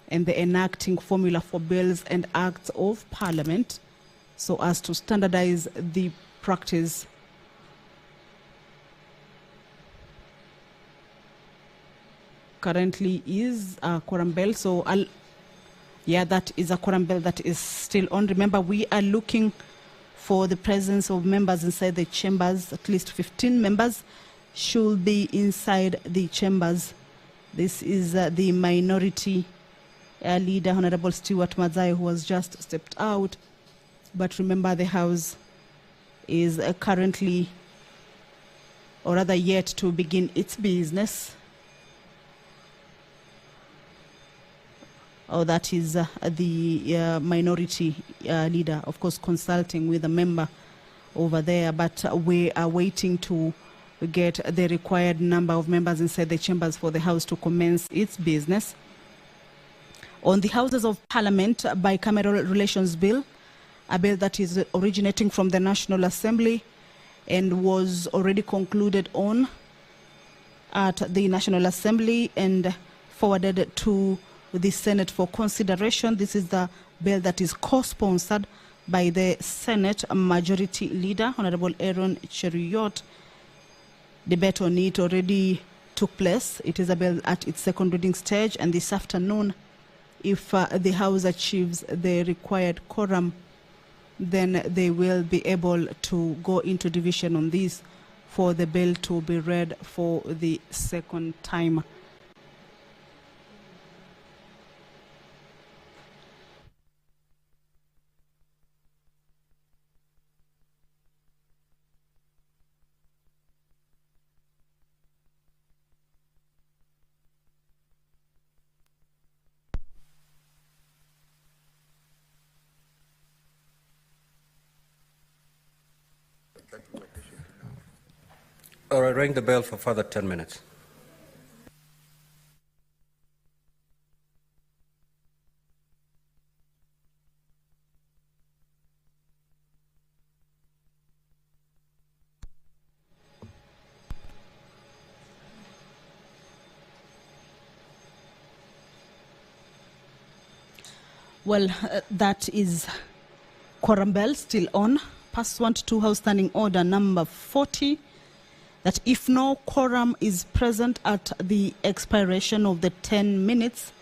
and the enacting formula for bills and acts of Parliament so as to standardize the practice. Currently is a quorum bell, so that is a quorum bell that is still on. Remember, we are looking for the presence of members inside the chambers. At least 15 members should be inside the chambers. This is the minority leader, Honorable Stewart Mazai, who has just stepped out. But remember, the House is currently, or rather yet to begin its business. Oh, that is the minority leader, of course, consulting with a member over there. But we are waiting to get the required number of members inside the chambers for the House to commence its business. On the Houses of Parliament Bicameral Relations Bill, a bill that is originating from the National Assembly and was already concluded on at the National Assembly and forwarded to the Senate for consideration. This is the bill that is co-sponsored by the Senate Majority Leader, Honorable Aaron Cheruiyot. Debate on it already took place. It is a bill at its second reading stage, and this afternoon, if the House achieves the required quorum, then they will be able to go into division on this for the bill to be read for the second time. All right, ring the bell for further 10 minutes. Well, that is quorum bell still on, pursuant to House Standing Order number 40, that if no quorum is present at the expiration of the 10 minutes,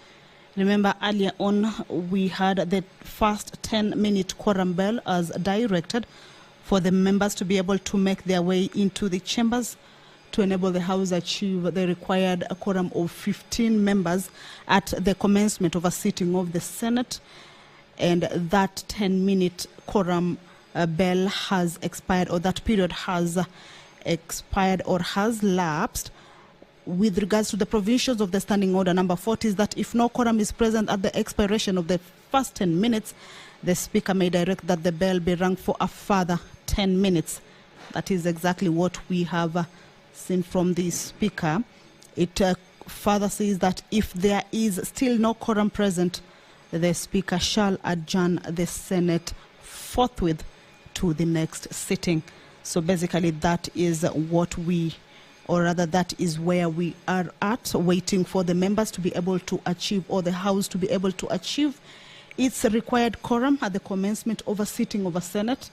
remember earlier on we had the first 10-minute quorum bell as directed for the members to be able to make their way into the chambers to enable the House achieve the required quorum of 15 members at the commencement of a sitting of the Senate. And that 10-minute quorum bell has expired, or that period has expired or has lapsed. With regards to the provisions of the Standing Order number 40, is that if no quorum is present at the expiration of the first 10 minutes, the Speaker may direct that the bell be rung for a further 10 minutes. That is exactly what we have seen from the Speaker. It further says that if there is still no quorum present, the Speaker shall adjourn the Senate forthwith to the next sitting. So basically that is what we, or rather that is where we are at, waiting for the members to be able to achieve, or the House to be able to achieve its required quorum at the commencement of a sitting of a Senate.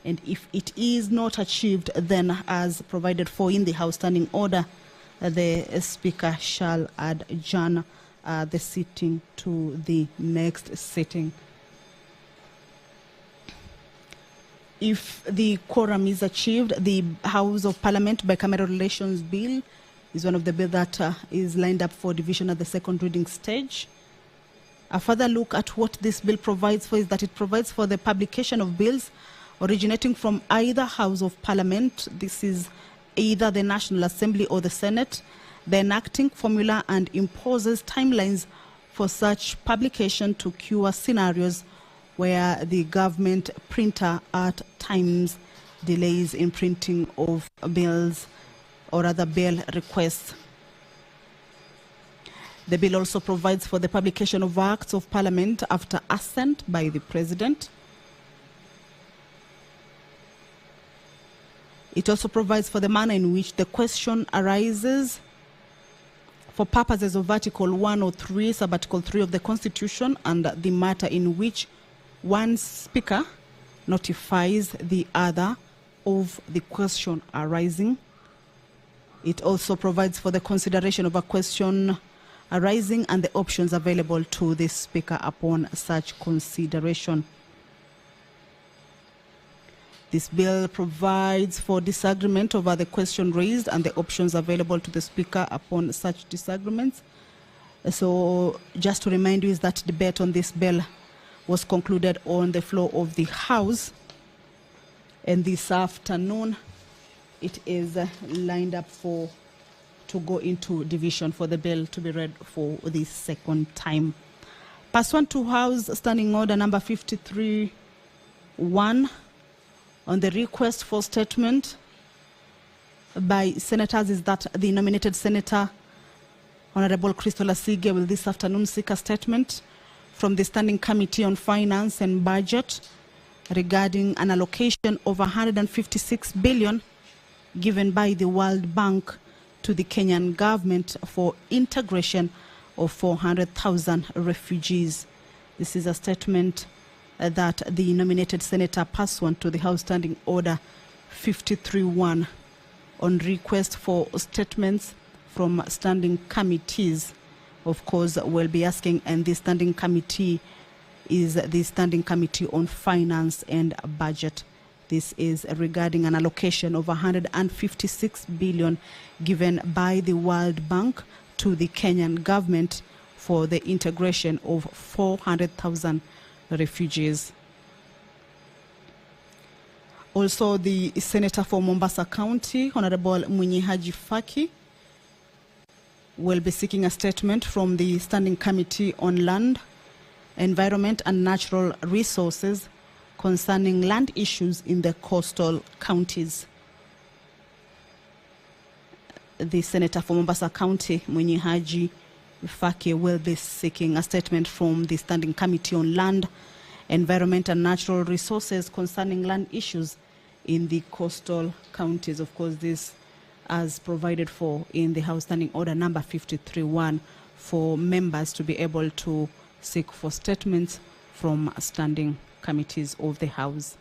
And if it is not achieved, then as provided for in the House Standing Order, the Speaker shall adjourn the sitting to the next sitting. If the quorum is achieved, the House of Parliament Bicameral Relations Bill is one of the bills that is lined up for division at the second reading stage. A further look at what this bill provides for is that it provides for the publication of bills originating from either House of Parliament. This is either the National Assembly or the Senate, the enacting formula, and imposes timelines for such publication to cure scenarios where the government printer at times delays in printing of bills or other bill requests. The bill also provides for the publication of acts of Parliament after assent by the President. It also provides for the manner in which the question arises for purposes of Article 103, Sub-Article 3 of the Constitution, and the matter in which one speaker notifies the other of the question arising. It also provides for the consideration of a question arising and the options available to the speaker upon such consideration. This bill provides for disagreement over the question raised and the options available to the speaker upon such disagreements. So just to remind you is that debate on this bill was concluded on the floor of the House, and this afternoon it is lined up to go into division for the bill to be read for the second time. Pursuant to House Standing Order number 53-1, on the request for statement by senators is that the nominated Senator Honorable Crystal Asige will this afternoon seek a statement from the Standing Committee on Finance and Budget regarding an allocation of 156 billion given by the World Bank to the Kenyan government for integration of 400,000 refugees. This is a statement that the nominated senator pursuant to the House Standing Order 53-1 on request for statements from standing committees, of course, will be asking, and the standing committee is the Standing Committee on Finance and Budget. This is regarding an allocation of 156 billion given by the World Bank to the Kenyan government for the integration of 400,000 refugees. Also, the Senator for Mombasa County, Honorable Mwinyi Haji Faki, will be seeking a statement from the Standing Committee on Land, Environment and Natural Resources concerning land issues in the coastal counties. The Senator for Mombasa County, Mwinyi Haji Faki, will be seeking a statement from the Standing Committee on Land, Environment and Natural Resources concerning land issues in the coastal counties. Of course, this as provided for in the House Standing Order number 53-1 for members to be able to seek for statements from standing committees of the House.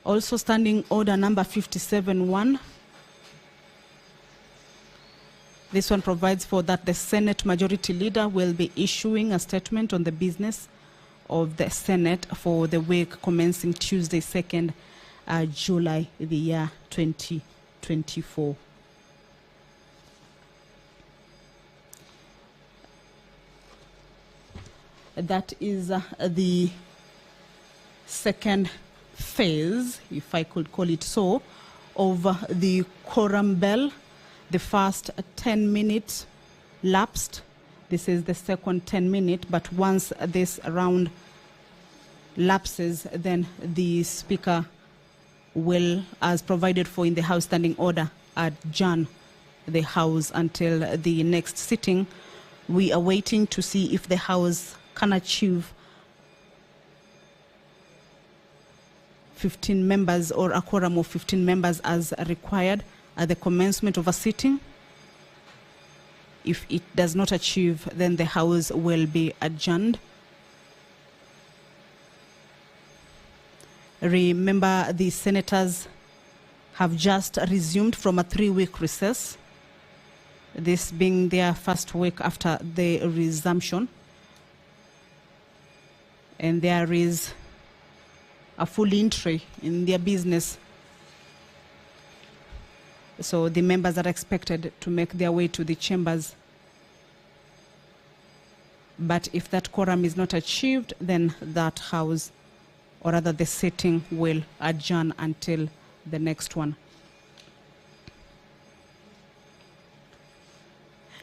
Also, Standing Order number 57-1. This one provides for that the Senate Majority Leader will be issuing a statement on the business of the Senate for the week commencing Tuesday, 2nd July, the year 2024. That is the second phase, if I could call it so, of the quorum bell. The first 10 minutes lapsed. This is the second 10 minute, but once this round lapses, then the Speaker will, as provided for in the House Standing Order, adjourn the House until the next sitting. We are waiting to see if the House can achieve 15 members or a quorum of 15 members as required at the commencement of a sitting. If it does not achieve, then the House will be adjourned. Remember, the senators have just resumed from a 3-week recess, this being their first week after the resumption. And there is a full entry in their business. So the members are expected to make their way to the chambers. But if that quorum is not achieved, then that House, or rather the sitting, will adjourn until the next one.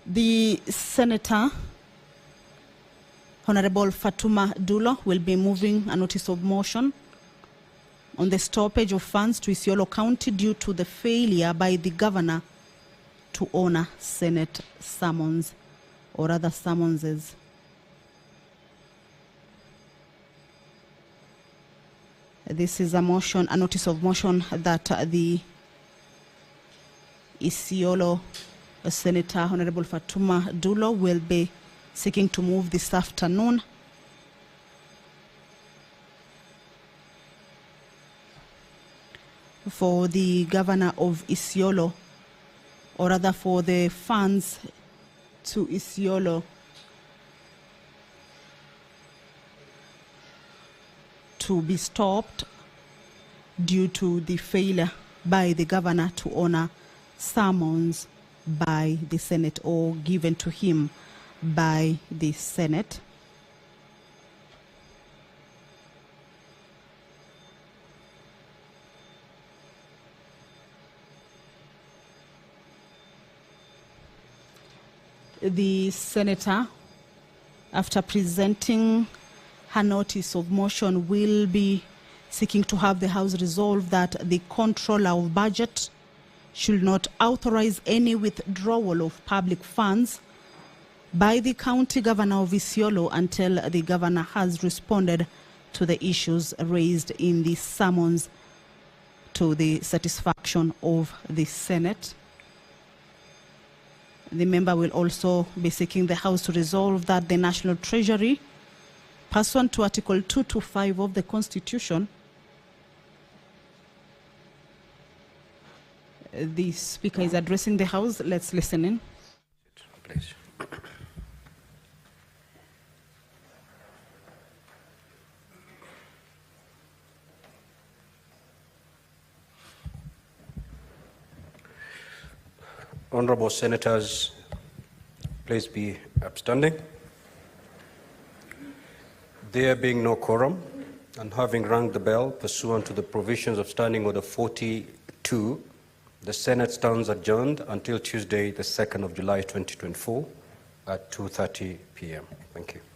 The Senator, Honorable Fatuma Dulo, will be moving a notice of motion on the stoppage of funds to Isiolo County due to the failure by the governor to honor Senate summons or other summonses. This is a motion, a notice of motion that the Isiolo Senator Honorable Fatuma Dulo will be seeking to move this afternoon. For the governor of Isiolo, or rather for the funds to Isiolo to be stopped due to the failure by the governor to honor summons by the Senate or given to him by the Senate. The senator, after presenting her notice of motion, will be seeking to have the House resolve that the Controller of Budget should not authorize any withdrawal of public funds by the County Governor of Isiolo until the Governor has responded to the issues raised in the summons to the satisfaction of the Senate. The member will also be seeking the House to resolve that the National Treasury, pursuant to Article 225 of the Constitution, the Speaker is addressing the House. Let's listen in. Please. Honorable Senators, please be upstanding. There being no quorum and having rung the bell pursuant to the provisions of Standing Order 42, the Senate stands adjourned until Tuesday, the 2nd of July 2024 at 2:30 p.m. Thank you.